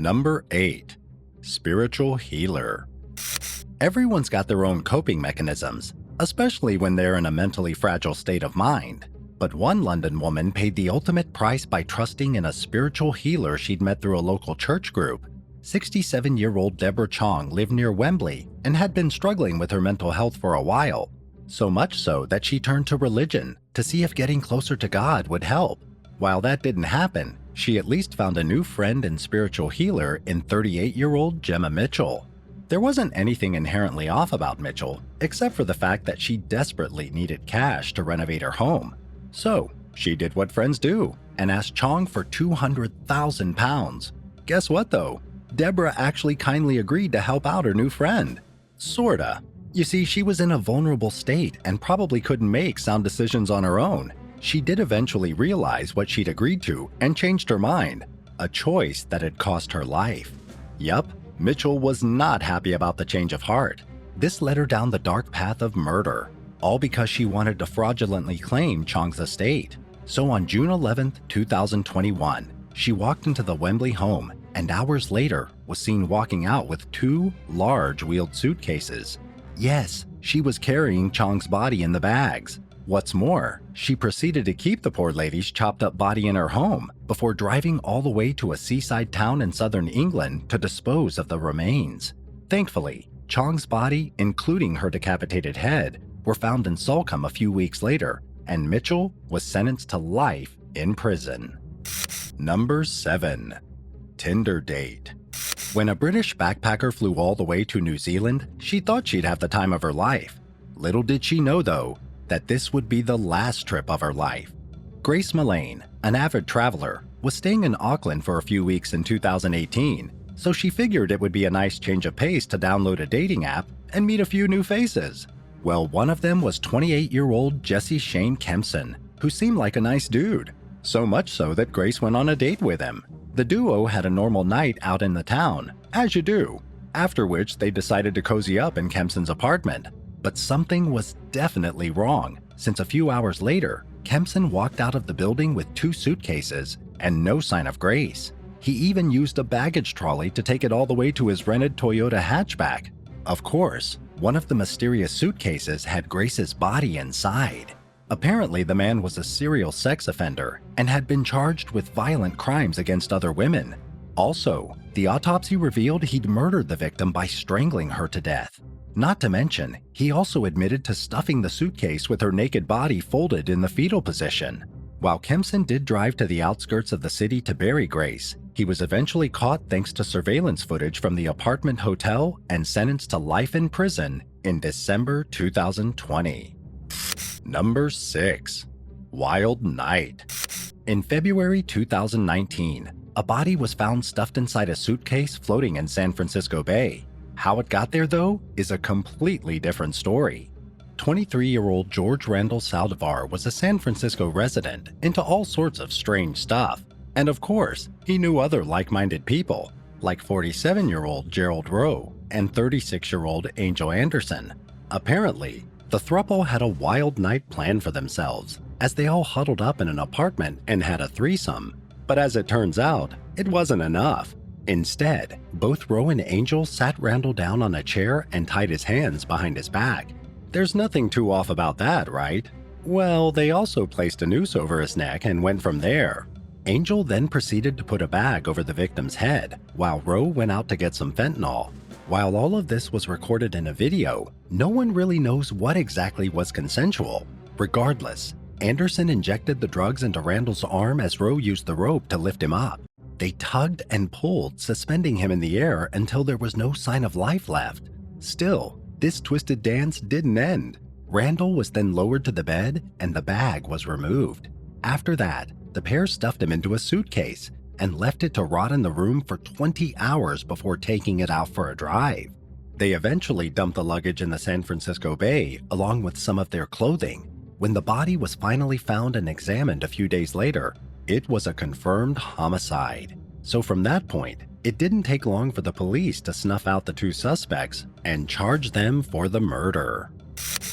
Number 8. Spiritual healer. Everyone's got their own coping mechanisms, especially when they're in a mentally fragile state of mind. But one London woman paid the ultimate price by trusting in a spiritual healer she'd met through a local church group. 67-year-old Deborah Chong lived near Wembley and had been struggling with her mental health for a while, so much so that she turned to religion to see if getting closer to God would help. While that didn't happen, she at least found a new friend and spiritual healer in 38-year-old Gemma Mitchell. There wasn't anything inherently off about Mitchell, except for the fact that she desperately needed cash to renovate her home. So, she did what friends do and asked Chong for £200,000. Guess what though? Deborah actually kindly agreed to help out her new friend. Sorta. You see, she was in a vulnerable state and probably couldn't make sound decisions on her own. She did eventually realize what she'd agreed to and changed her mind, a choice that had cost her life. Yup, Mitchell was not happy about the change of heart. This led her down the dark path of murder, all because she wanted to fraudulently claim Chong's estate. So on June 11, 2021, she walked into the Wembley home and hours later was seen walking out with 2 large wheeled suitcases. Yes, she was carrying Chong's body in the bags. What's more, she proceeded to keep the poor lady's chopped up body in her home before driving all the way to a seaside town in southern England to dispose of the remains. Thankfully, Chong's body, including her decapitated head, were found in Salcombe a few weeks later, and Mitchell was sentenced to life in prison. Number 7. Tinder date. When a British backpacker flew all the way to New Zealand, she thought she'd have the time of her life. Little did she know, though, that this would be the last trip of her life. Grace Mullane, an avid traveler, was staying in Auckland for a few weeks in 2018, so she figured it would be a nice change of pace to download a dating app and meet a few new faces. Well, one of them was 28-year-old Jesse Shane Kempson, who seemed like a nice dude. So much so that Grace went on a date with him. The duo had a normal night out in the town, as you do, after which they decided to cozy up in Kempson's apartment. But something was definitely wrong, since a few hours later, Kempson walked out of the building with 2 suitcases and no sign of Grace. He even used a baggage trolley to take it all the way to his rented Toyota hatchback. Of course, one of the mysterious suitcases had Grace's body inside. Apparently, the man was a serial sex offender and had been charged with violent crimes against other women. Also, the autopsy revealed he'd murdered the victim by strangling her to death. Not to mention, he also admitted to stuffing the suitcase with her naked body folded in the fetal position. While Kempson did drive to the outskirts of the city to bury Grace, he was eventually caught thanks to surveillance footage from the apartment hotel and sentenced to life in prison in December 2020. Number 6. Wild Night. In February 2019, a body was found stuffed inside a suitcase floating in San Francisco Bay. How it got there, though, is a completely different story. 23-year-old George Randall Saldivar was a San Francisco resident into all sorts of strange stuff. And of course, he knew other like-minded people, like 47-year-old Gerald Rowe and 36-year-old Angel Anderson. Apparently, the throuple had a wild night planned for themselves, as they all huddled up in an apartment and had a threesome. But as it turns out, it wasn't enough. Instead, both Rowe and Angel sat Randall down on a chair and tied his hands behind his back. There's nothing too off about that, right? Well, they also placed a noose over his neck and went from there. Angel then proceeded to put a bag over the victim's head, while Rowe went out to get some fentanyl. While all of this was recorded in a video, no one really knows what exactly was consensual. Regardless, Anderson injected the drugs into Randall's arm as Rowe used the rope to lift him up. They tugged and pulled, suspending him in the air until there was no sign of life left. Still, this twisted dance didn't end. Randall was then lowered to the bed and the bag was removed. After that, the pair stuffed him into a suitcase and left it to rot in the room for 20 hours before taking it out for a drive. They eventually dumped the luggage in the San Francisco Bay along with some of their clothing. When the body was finally found and examined a few days later, it was a confirmed homicide. So from that point, it didn't take long for the police to snuff out the 2 suspects and charge them for the murder.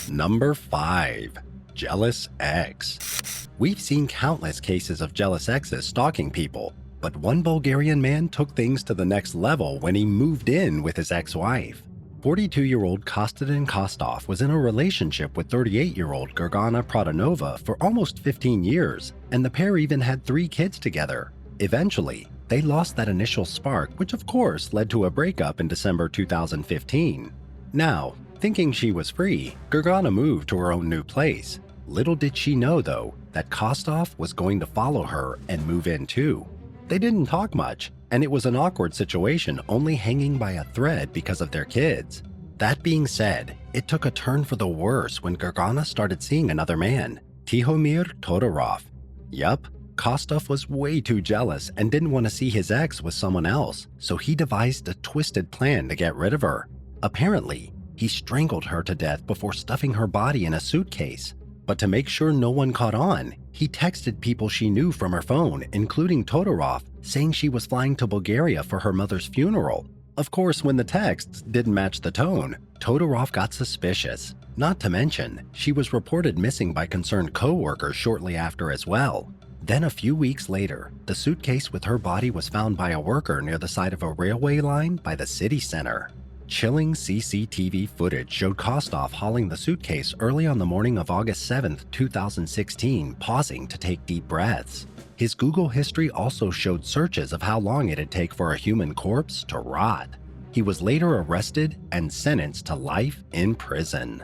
Number 5. Jealous ex. We've seen countless cases of jealous exes stalking people, But one Bulgarian man took things to the next level when he moved in with his ex-wife. 42-year-old Konstantin Kostov was in a relationship with 38-year-old Gorgana Prodanova for almost 15 years, and the pair even had 3 kids together. Eventually, they lost that initial spark, which of course led to a breakup in December 2015. Now, thinking she was free, Gorgana moved to her own new place. Little did she know, though, that Kostov was going to follow her and move in too. They didn't talk much, and it was an awkward situation only hanging by a thread because of their kids. That being said, it took a turn for the worse when Gorgana started seeing another man, Tihomir Todorov. Yup, Kostov was way too jealous and didn't want to see his ex with someone else, so he devised a twisted plan to get rid of her. Apparently, he strangled her to death before stuffing her body in a suitcase. But to make sure no one caught on, he texted people she knew from her phone, including Todorov, saying she was flying to Bulgaria for her mother's funeral. Of course, when the texts didn't match the tone, Todorov got suspicious. Not to mention, she was reported missing by concerned co-workers shortly after as well. Then a few weeks later, the suitcase with her body was found by a worker near the side of a railway line by the city center. Chilling CCTV footage showed Kostov hauling the suitcase early on the morning of August 7, 2016, pausing to take deep breaths. His Google history also showed searches of how long it'd take for a human corpse to rot. He was later arrested and sentenced to life in prison.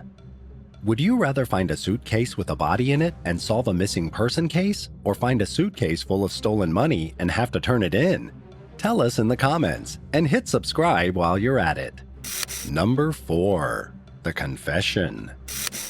Would you rather find a suitcase with a body in it and solve a missing person case, or find a suitcase full of stolen money and have to turn it in? Tell us in the comments, and hit subscribe while you're at it. Number 4. The Confession.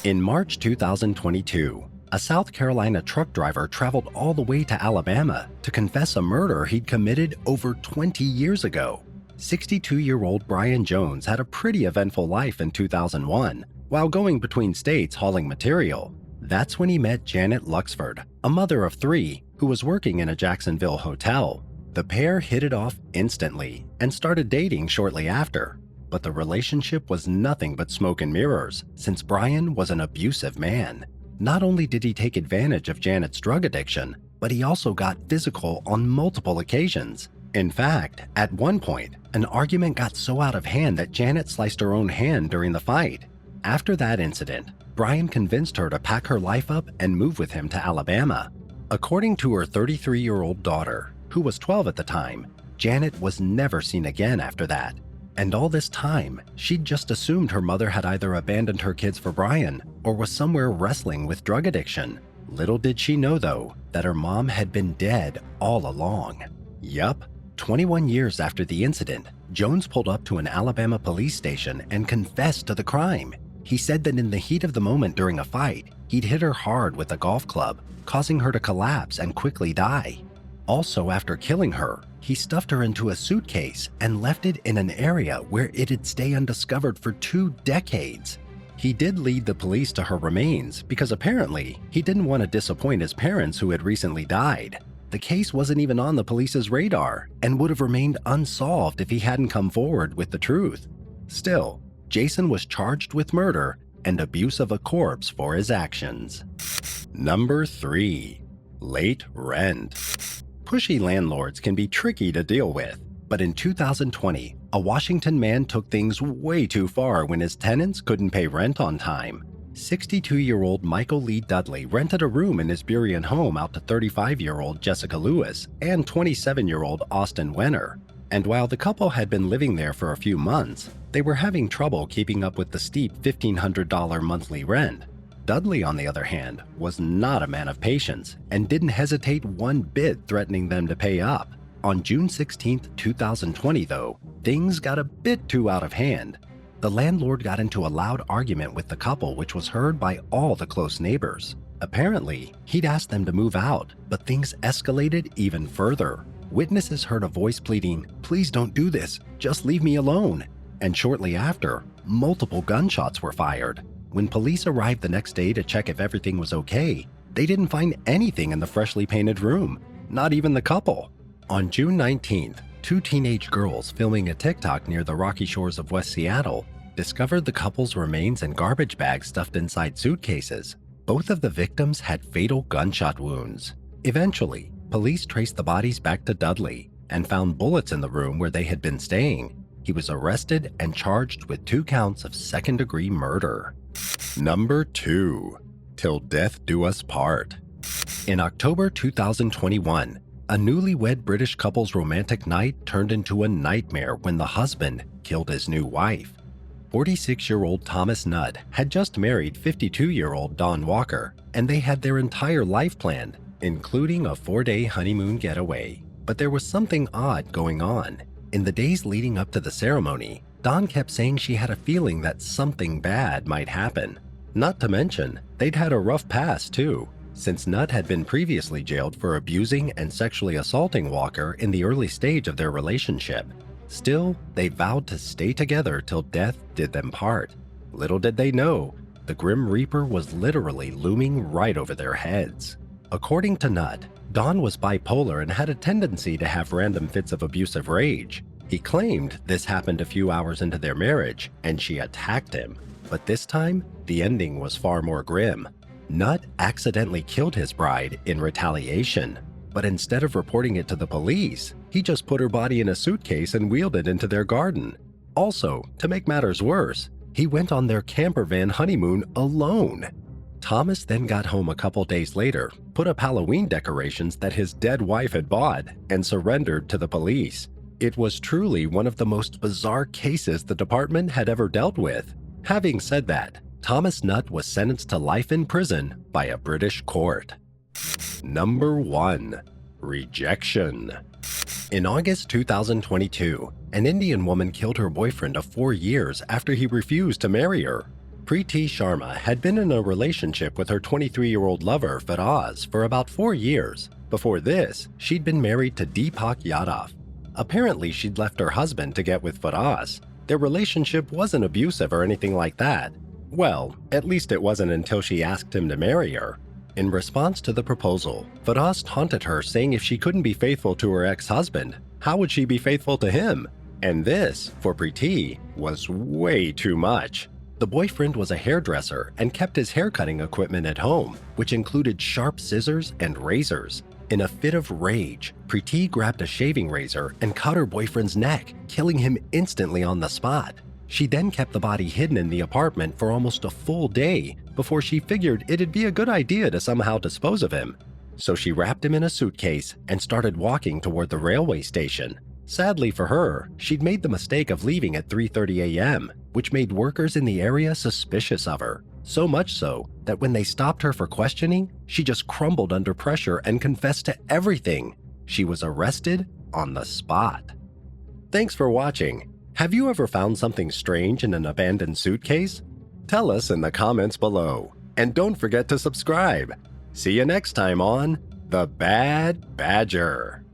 In March 2022, a South Carolina truck driver traveled all the way to Alabama to confess a murder he'd committed over 20 years ago. 62-year-old Brian Jones had a pretty eventful life in 2001 while going between states hauling material. That's when he met Janet Luxford, a mother of 3 who was working in a Jacksonville hotel. The pair hit it off instantly and started dating shortly after. But the relationship was nothing but smoke and mirrors, since Brian was an abusive man. Not only did he take advantage of Janet's drug addiction, but he also got physical on multiple occasions. In fact, at one point, an argument got so out of hand that Janet sliced her own hand during the fight. After that incident, Brian convinced her to pack her life up and move with him to Alabama. According to her 33-year-old daughter, who was 12 at the time, Janet was never seen again after that. And all this time, she'd just assumed her mother had either abandoned her kids for Brian or was somewhere wrestling with drug addiction. Little did she know, though, that her mom had been dead all along. Yup, 21 years after the incident, Jones pulled up to an Alabama police station and confessed to the crime. He said that in the heat of the moment during a fight, he'd hit her hard with a golf club, causing her to collapse and quickly die. Also, after killing her, he stuffed her into a suitcase and left it in an area where it'd stay undiscovered for 2 decades. He did lead the police to her remains because apparently he didn't want to disappoint his parents who had recently died. The case wasn't even on the police's radar and would have remained unsolved if he hadn't come forward with the truth. Still, Jason was charged with murder and abuse of a corpse for his actions. Number 3. Late rent. Pushy landlords can be tricky to deal with, but in 2020, a Washington man took things way too far when his tenants couldn't pay rent on time. 62-year-old Michael Lee Dudley rented a room in his Burien home out to 35-year-old Jessica Lewis and 27-year-old Austin Wenner. And while the couple had been living there for a few months, they were having trouble keeping up with the steep $1,500 monthly rent. Dudley, on the other hand, was not a man of patience and didn't hesitate one bit threatening them to pay up. On June 16, 2020, though, things got a bit too out of hand. The landlord got into a loud argument with the couple, which was heard by all the close neighbors. Apparently, he'd asked them to move out, but things escalated even further. Witnesses heard a voice pleading, "Please don't do this, just leave me alone." And shortly after, multiple gunshots were fired. When police arrived the next day to check if everything was okay, they didn't find anything in the freshly painted room, not even the couple. On June 19th, 2 teenage girls filming a TikTok near the rocky shores of West Seattle discovered the couple's remains in garbage bags stuffed inside suitcases. Both of the victims had fatal gunshot wounds. Eventually, police traced the bodies back to Dudley and found bullets in the room where they had been staying. He was arrested and charged with 2 counts of second-degree murder. Number 2. Till Death Do Us Part. In October 2021, a newlywed British couple's romantic night turned into a nightmare when the husband killed his new wife. 46-year-old Thomas Nutt had just married 52-year-old Dawn Walker, and they had their entire life planned, including a 4-day honeymoon getaway. But there was something odd going on. In the days leading up to the ceremony, Dawn kept saying she had a feeling that something bad might happen. Not to mention, they'd had a rough past too, since Nutt had been previously jailed for abusing and sexually assaulting Walker in the early stage of their relationship. Still, they vowed to stay together till death did them part. Little did they know, the Grim Reaper was literally looming right over their heads. According to Nutt, Dawn was bipolar and had a tendency to have random fits of abusive rage. He claimed this happened a few hours into their marriage, and she attacked him. But this time, the ending was far more grim. Nutt accidentally killed his bride in retaliation, but instead of reporting it to the police, he just put her body in a suitcase and wheeled it into their garden. Also, to make matters worse, he went on their camper van honeymoon alone. Thomas then got home a couple days later, put up Halloween decorations that his dead wife had bought, and surrendered to the police. It was truly one of the most bizarre cases the department had ever dealt with. Having said that, Thomas Nutt was sentenced to life in prison by a British court. Number 1. Rejection. In August 2022, an Indian woman killed her boyfriend of 4 years after he refused to marry her. Preeti Sharma had been in a relationship with her 23-year-old lover, Faraz, for about 4 years. Before this, she'd been married to Deepak Yadav. Apparently, she'd left her husband to get with Faraz. Their relationship wasn't abusive or anything like that. Well, at least it wasn't until she asked him to marry her. In response to the proposal, Faraz taunted her, saying if she couldn't be faithful to her ex-husband, how would she be faithful to him? And this, for Preeti, was way too much. The boyfriend was a hairdresser and kept his haircutting equipment at home, which included sharp scissors and razors. In a fit of rage, Preeti grabbed a shaving razor and cut her boyfriend's neck, killing him instantly on the spot. She then kept the body hidden in the apartment for almost a full day before she figured it'd be a good idea to somehow dispose of him. So she wrapped him in a suitcase and started walking toward the railway station. Sadly for her, she'd made the mistake of leaving at 3:30 a.m., which made workers in the area suspicious of her. So much so that when they stopped her for questioning, she just crumbled under pressure and confessed to everything. She was arrested on the spot. Thanks for watching. Have you ever found something strange in an abandoned suitcase? Tell us in the comments below. And don't forget to subscribe. See you next time on The Bad Badger.